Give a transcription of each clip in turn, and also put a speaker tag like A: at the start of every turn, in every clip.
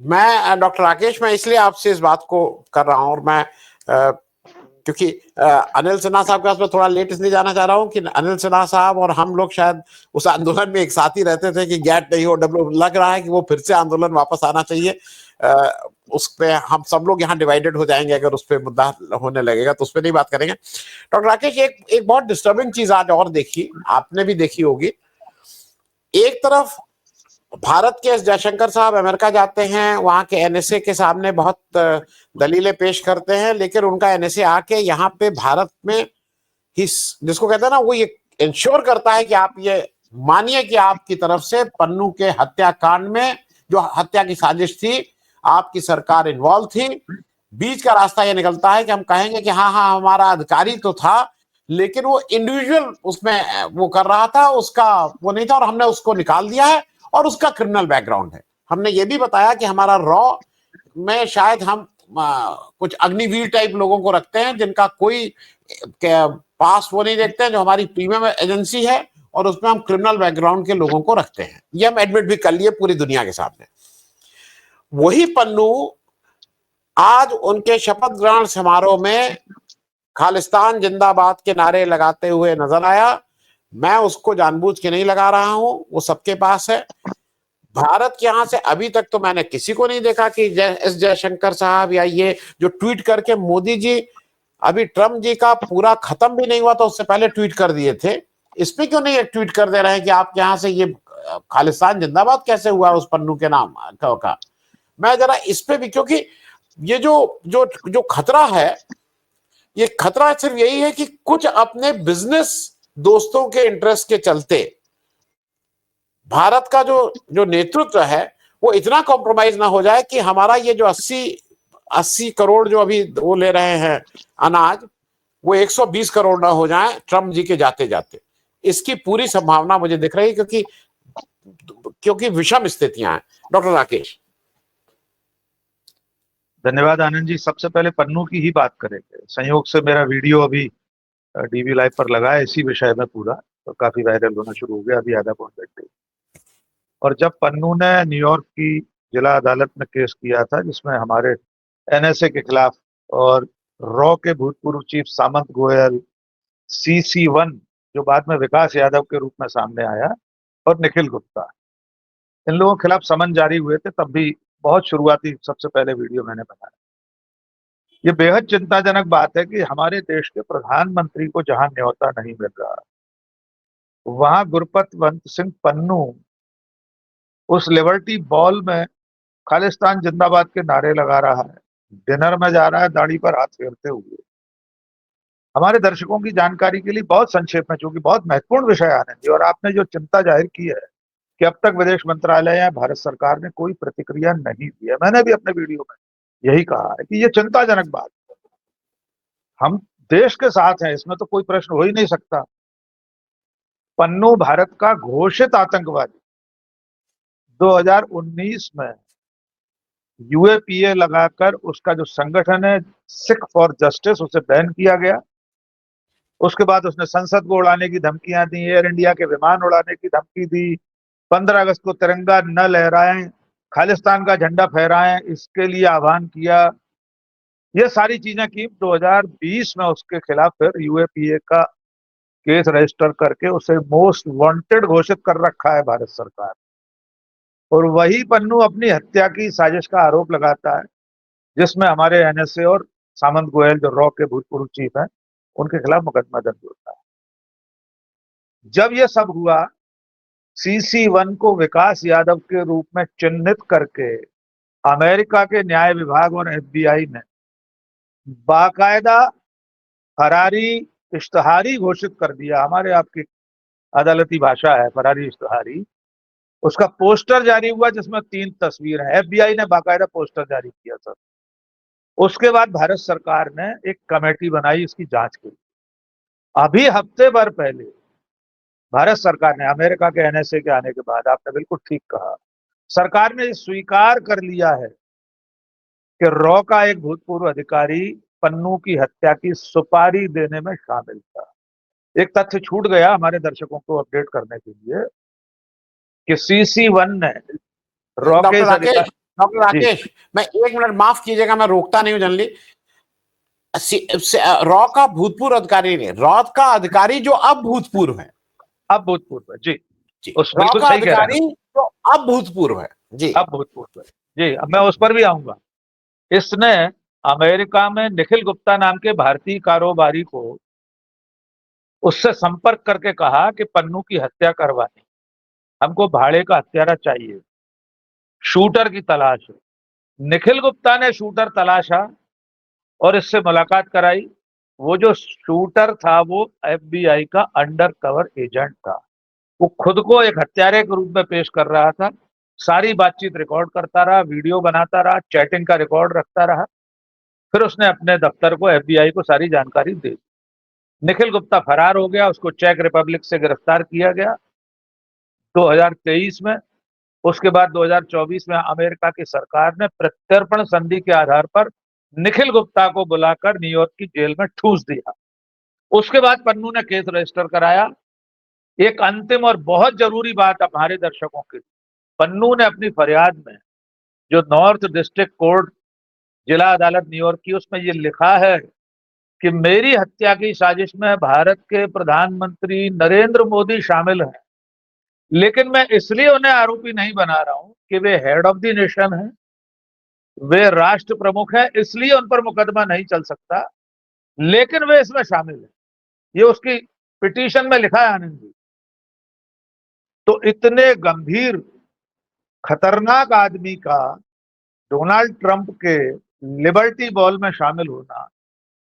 A: मैं डॉक्टर राकेश, मैं इसलिए आपसे इस बात को कर रहा हूं, और मैं क्योंकि अनिल सिन्हा साहब के पास मैं थोड़ा लेट इसलिए जाना चाह रहा हूं कि अनिल सिन्हा साहब और हम लोग शायद उस आंदोलन में एक साथ ही रहते थे कि गैट नहीं हो डब्ल्यू, लग रहा है कि वो फिर से आंदोलन वापस आना चाहिए। उस पे हम सब लोग यहाँ डिवाइडेड हो जाएंगे अगर उस पे मुद्दा होने लगेगा, तो उस पे नहीं बात करेंगे। डॉक्टर राकेश, एक एक बहुत डिस्टर्बिंग चीज आज और देखी, आपने भी देखी होगी। एक तरफ भारत के एस जयशंकर साहब अमेरिका जाते हैं, वहां के एनएसए के सामने बहुत दलीलें पेश करते हैं, लेकिन उनका एनएसए आके यहाँ पे भारत में ही, जिसको कहते हैं ना, वो ये इंश्योर करता है कि आप ये मानिए कि आपकी तरफ से पन्नू के हत्याकांड में, जो हत्या की साजिश थी, आपकी सरकार इन्वॉल्व थी। बीच का रास्ता ये निकलता है कि हम कहेंगे कि हाँ हाँ हमारा अधिकारी तो था, लेकिन वो इंडिविजुअल उसमें वो कर रहा था, उसका वो नहीं था, और हमने उसको निकाल दिया है, और उसका क्रिमिनल बैकग्राउंड है। हमने ये भी बताया कि हमारा रॉ में शायद हम कुछ अग्निवीर टाइप लोगों को रखते हैं, जिनका कोई पास वो नहीं देखते हैं, जो हमारी प्रीमियम एजेंसी है, और उसमें हम क्रिमिनल बैकग्राउंड के लोगों को रखते हैं। ये हम एडमिट भी कर लिए पूरी दुनिया के सामने। वही पन्नू आज उनके शपथ ग्रहण समारोह में खालिस्तान जिंदाबाद के नारे लगाते हुए नजर आया। मैं उसको जानबूझ के नहीं लगा रहा हूं, वो सबके पास है। भारत के यहां से अभी तक तो मैंने किसी को नहीं देखा कि एस जयशंकर साहब या ये जो ट्वीट करके, मोदी जी अभी ट्रम्प जी का पूरा खत्म भी नहीं हुआ तो उससे पहले ट्वीट कर दिए थे, इस पे क्यों नहीं एक ट्वीट कर दे रहे हैं कि आपके यहां से ये खालिस्तान जिंदाबाद कैसे हुआ उस पन्नू के नाम का। मैं जरा इस पे भी, क्योंकि ये जो जो जो खतरा है, ये खतरा सिर्फ यही है कि कुछ अपने बिजनेस दोस्तों के इंटरेस्ट के चलते भारत का जो जो नेतृत्व है वो इतना कॉम्प्रोमाइज ना हो जाए कि हमारा ये जो 80 करोड़ जो अभी वो ले रहे हैं अनाज, वो 120 करोड़ ना हो जाए ट्रम्प जी के जाते जाते। इसकी पूरी संभावना मुझे दिख रही है, क्योंकि क्योंकि विषम स्थितियां हैं। डॉक्टर राकेश।
B: धन्यवाद आनंद जी। सबसे पहले पन्नू की ही बात करेंगे। संयोग से मेरा वीडियो अभी डीवी लाइव पर लगा है इसी विषय में पूरा, तो काफी वायरल होना शुरू हो गया अभी आधा पौन घंटे। और जब पन्नू ने न्यूयॉर्क की जिला अदालत में केस किया था, जिसमें हमारे एनएसए के खिलाफ और रॉ के भूतपूर्व चीफ सामंत गोयल, CC1 जो बाद में विकास यादव के रूप में सामने आया, और निखिल गुप्ता, इन लोगों के खिलाफ समन जारी हुए थे, तब भी बहुत शुरुआती सबसे पहले वीडियो मैंने बनाया। ये बेहद चिंताजनक बात है कि हमारे देश के प्रधानमंत्री को जहां न्योता नहीं मिल रहा, वहां गुरपतवंत सिंह पन्नू उस लिबर्टी बॉल में खालिस्तान जिंदाबाद के नारे लगा रहा है, डिनर में जा रहा है दाढ़ी पर हाथ फेरते हुए। हमारे दर्शकों की जानकारी के लिए बहुत संक्षेप में, चूंकि बहुत महत्वपूर्ण विषय आनंद जी, और आपने जो चिंता जाहिर की है कि अब तक विदेश मंत्रालय या भारत सरकार ने कोई प्रतिक्रिया नहीं दी है, मैंने भी अपने वीडियो में यही कहा है कि यह चिंताजनक बात है। हम देश के साथ हैं, इसमें तो कोई प्रश्न हो ही नहीं सकता। पन्नू भारत का घोषित आतंकवादी, 2019 में UAPA लगाकर उसका जो संगठन है सिख फॉर जस्टिस, उसे बैन किया गया। उसके बाद उसने संसद को उड़ाने की धमकियां दी, एयर इंडिया के विमान उड़ाने की धमकी दी, 15 अगस्त को तिरंगा न लहराएं, खालिस्तान का झंडा फहराएं, इसके लिए आह्वान किया। ये सारी चीजें की। 2020 में उसके खिलाफ फिर UAPA का केस रजिस्टर करके उसे मोस्ट वांटेड घोषित कर रखा है भारत सरकार। और वही पन्नू अपनी हत्या की साजिश का आरोप लगाता है, जिसमें हमारे NSA और सामंत गोयल जो रॉ के भूतपूर्व चीफ हैं, उनके खिलाफ मुकदमा दर्ज होता है। जब यह सब हुआ, CC1 को विकास यादव के रूप में चिन्हित करके अमेरिका के न्याय विभाग और FBI ने बाकायदा फरारी इश्तहारी घोषित कर दिया। हमारे आपकी अदालती भाषा है फरारी इश्तहारी। उसका पोस्टर जारी हुआ जिसमें 3 तस्वीर है। FBI ने बाकायदा पोस्टर जारी किया था। उसके बाद भारत सरकार ने एक कमेटी बनाई इसकी जांच के लिए। अभी हफ्ते भर पहले भारत सरकार ने, अमेरिका के NSA के आने के बाद, आपने बिल्कुल ठीक कहा, सरकार ने स्वीकार कर लिया है कि रॉ का एक भूतपूर्व अधिकारी पन्नू की हत्या की सुपारी देने में शामिल था। एक तथ्य छूट गया हमारे दर्शकों को अपडेट करने के लिए कि CC1 ने रॉ के
A: डॉक्टर
B: इस
A: राकेश,
B: अधिकारी
A: डॉक्टर राकेश, मैं 1 मिनट माफ कीजिएगा, मैं रोकता नहीं हूँ जनरली। रॉ का भूतपूर्व अधिकारी नहीं, रॉ का अधिकारी जो अब भूतपूर्व है।
B: अब भूतपूर्व है जी,
A: जी,
B: उस
A: रॉ
B: बिल्कुल
A: का
B: सही कह रहे
A: अधिकारी
B: हैं,
A: जो अब भूतपूर्व है जी।
B: अब भूतपूर्व है जी। अब मैं उस पर भी आऊंगा। इसने अमेरिका में निखिल गुप्ता नाम के भारतीय कारोबारी को उससे संपर्क करके कहा कि पन्नू की हत्या करवानी, हमको भाड़े का हत्यारा चाहिए, शूटर की तलाश है। निखिल गुप्ता ने शूटर तलाशा और इससे मुलाकात कराई। वो जो शूटर था वो FBI का अंडर कवर एजेंट था। वो खुद को एक हत्यारे के रूप में पेश कर रहा था। सारी बातचीत रिकॉर्ड करता रहा, वीडियो बनाता रहा, चैटिंग का रिकॉर्ड रखता रहा। फिर उसने अपने दफ्तर को, FBI को सारी जानकारी दे दी। निखिल गुप्ता फरार हो गया, उसको चेक रिपब्लिक से गिरफ्तार किया गया 2023 में। उसके बाद 2024 में अमेरिका की सरकार ने प्रत्यर्पण संधि के आधार पर निखिल गुप्ता को बुलाकर न्यूयॉर्क की जेल में ठूस दिया। उसके बाद पन्नू ने केस रजिस्टर कराया। एक अंतिम और बहुत जरूरी बात हमारे दर्शकों के लिए, पन्नू ने अपनी फरियाद में जो नॉर्थ डिस्ट्रिक्ट कोर्ट जिला अदालत न्यूयॉर्क की, उसमें ये लिखा है कि मेरी हत्या की साजिश में भारत के प्रधानमंत्री नरेंद्र मोदी शामिल हैं, लेकिन मैं इसलिए उन्हें आरोपी नहीं बना रहा हूं कि वे हेड ऑफ द नेशन हैं, वे राष्ट्र प्रमुख हैं, इसलिए उन पर मुकदमा नहीं चल सकता, लेकिन वे इसमें शामिल हैं। ये उसकी पिटीशन में लिखा है आनंद जी। तो इतने गंभीर खतरनाक आदमी का डोनाल्ड ट्रंप के लिबर्टी बॉल में शामिल होना,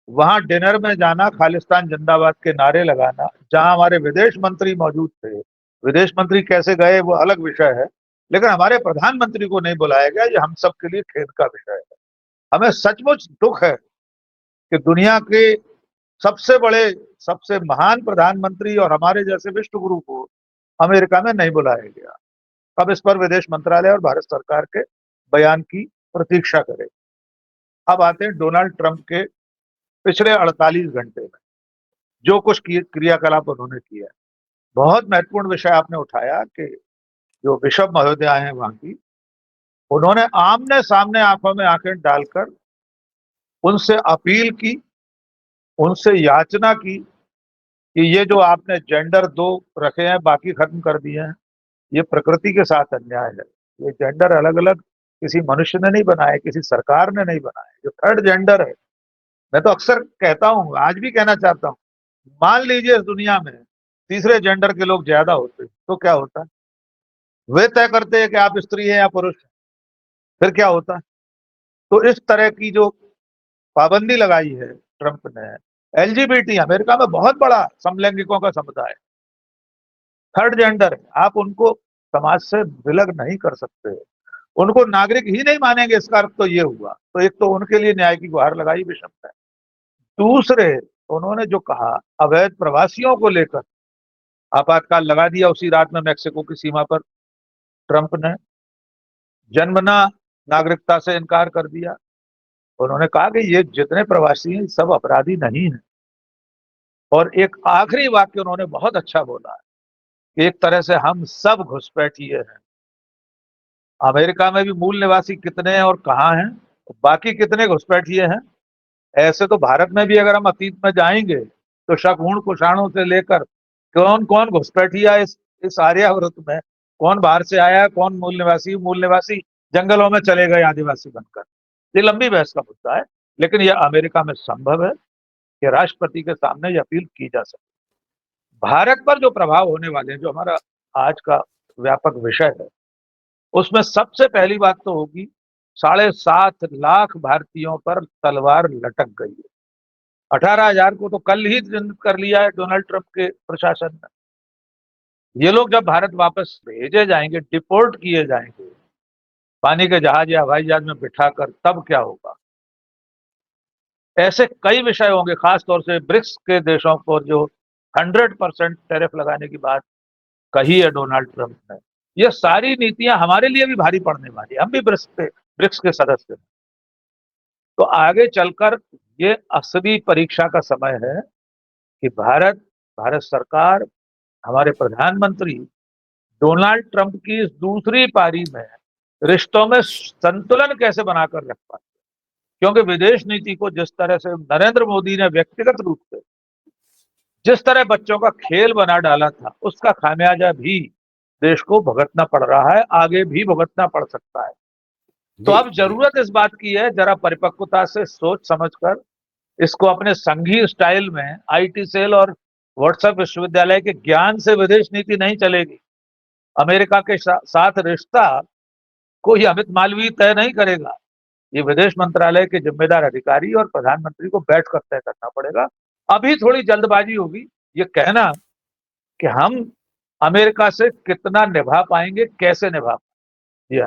B: वहां डिनर में जाना, खालिस्तान जिंदाबाद के नारे लगाना, जहां हमारे विदेश मंत्री मौजूद थे। विदेश मंत्री कैसे गए वो अलग विषय है, लेकिन हमारे प्रधानमंत्री को नहीं बुलाया गया, ये हम सब के लिए खेद का विषय है। हमें सचमुच दुख है कि दुनिया के सबसे बड़े, सबसे महान प्रधानमंत्री और हमारे जैसे विश्व गुरु को अमेरिका में नहीं बुलाया गया। अब इस पर विदेश मंत्रालय और भारत सरकार के बयान की प्रतीक्षा करें। अब आते हैं डोनाल्ड ट्रंप के पिछले 48 घंटे में जो कुछ क्रियाकलाप उन्होंने किया। बहुत महत्वपूर्ण विषय आपने उठाया कि जो बिशप महोदया हैं वहां की, उन्होंने आमने सामने आंखों में आंखें डालकर उनसे अपील की, उनसे याचना की कि ये जो आपने जेंडर 2 रखे हैं बाकी खत्म कर दिए हैं, ये प्रकृति के साथ अन्याय है। ये जेंडर अलग अलग किसी मनुष्य ने नहीं बनाए, किसी सरकार ने नहीं बनाए। जो थर्ड जेंडर है, मैं तो अक्सर कहता हूं, आज भी कहना चाहता हूं, मान लीजिए इस दुनिया में तीसरे जेंडर के लोग ज्यादा होते तो क्या होता? वे तय करते हैं कि आप स्त्री हैं या पुरुष हैं, फिर क्या होता? तो इस तरह की जो पाबंदी लगाई है ट्रंप ने, LGBT अमेरिका में बहुत बड़ा समलैंगिकों का समुदाय, थर्ड जेंडर है, आप उनको समाज से विलग नहीं कर सकते, उनको नागरिक ही नहीं मानेंगे। इसका अर्थ तो ये हुआ। तो एक तो उनके लिए न्याय की गुहार लगाई बिशप ने। दूसरे, उन्होंने जो कहा अवैध प्रवासियों को लेकर आपातकाल लगा दिया उसी रात में मैक्सिको की सीमा पर। ट्रंप ने जन्मना नागरिकता से इनकार कर दिया। उन्होंने कहा कि ये जितने प्रवासी हैं सब अपराधी नहीं हैं। और एक आखिरी वाक्य उन्होंने बहुत अच्छा बोला कि एक तरह से हम सब घुसपैठिए हैं। अमेरिका में भी मूल निवासी कितने हैं और कहाँ हैं, बाकी कितने घुसपैठिए हैं। ऐसे तो भारत में भी अगर हम अतीत में जाएंगे तो शक कुषाणों से लेकर कौन कौन घुसपैठिया इस आर्यावर्त में, कौन बाहर से आया, कौन मूल निवासी जंगलों में चले गए आदिवासी बनकर। ये लंबी बहस का मुद्दा है, लेकिन यह अमेरिका में संभव है कि राष्ट्रपति के सामने यह अपील की जा सके। भारत पर जो प्रभाव होने वाले हैं, जो हमारा आज का व्यापक विषय है, उसमें सबसे पहली बात तो होगी 7.5 लाख भारतीयों पर तलवार लटक गई है। 18,000 को तो कल ही चिन्हित कर लिया है डोनाल्ड ट्रंप के प्रशासन ने। ये लोग जब भारत वापस भेजे जाएंगे, डिपोर्ट किए जाएंगे पानी के जहाज या हवाई जहाज में बिठाकर, तब क्या होगा? ऐसे कई विषय होंगे, खासतौर से ब्रिक्स के देशों पर जो 100% टैरिफ लगाने की बात कही है डोनाल्ड ट्रंप ने। ये सारी नीतियां हमारे लिए भी भारी पड़ने वाली है। हम भी ब्रिक्स के सदस्य हैं। तो आगे चलकर ये असली परीक्षा का समय है कि भारत सरकार, हमारे प्रधानमंत्री डोनाल्ड ट्रंप की इस दूसरी पारी में रिश्तों में संतुलन कैसे बनाकर रख पाते, क्योंकि विदेश नीति को जिस तरह से नरेंद्र मोदी ने व्यक्तिगत रूप से जिस तरह बच्चों का खेल बना डाला था, उसका खामियाजा भी देश को भुगतना पड़ रहा है, आगे भी भुगतना पड़ सकता है। तो अब जरूरत इस बात की है, जरा परिपक्वता से सोच समझकर इसको अपने संघीय स्टाइल में आईटी सेल और व्हाट्सएप विश्वविद्यालय के ज्ञान से विदेश नीति नहीं चलेगी। अमेरिका के साथ रिश्ता कोई अमित मालवीय तय नहीं करेगा, ये विदेश मंत्रालय के जिम्मेदार अधिकारी और प्रधानमंत्री को बैठकर तय करना पड़ेगा। अभी थोड़ी जल्दबाजी होगी ये कहना कि हम अमेरिका से कितना निभा पाएंगे, कैसे निभा पाएंगे।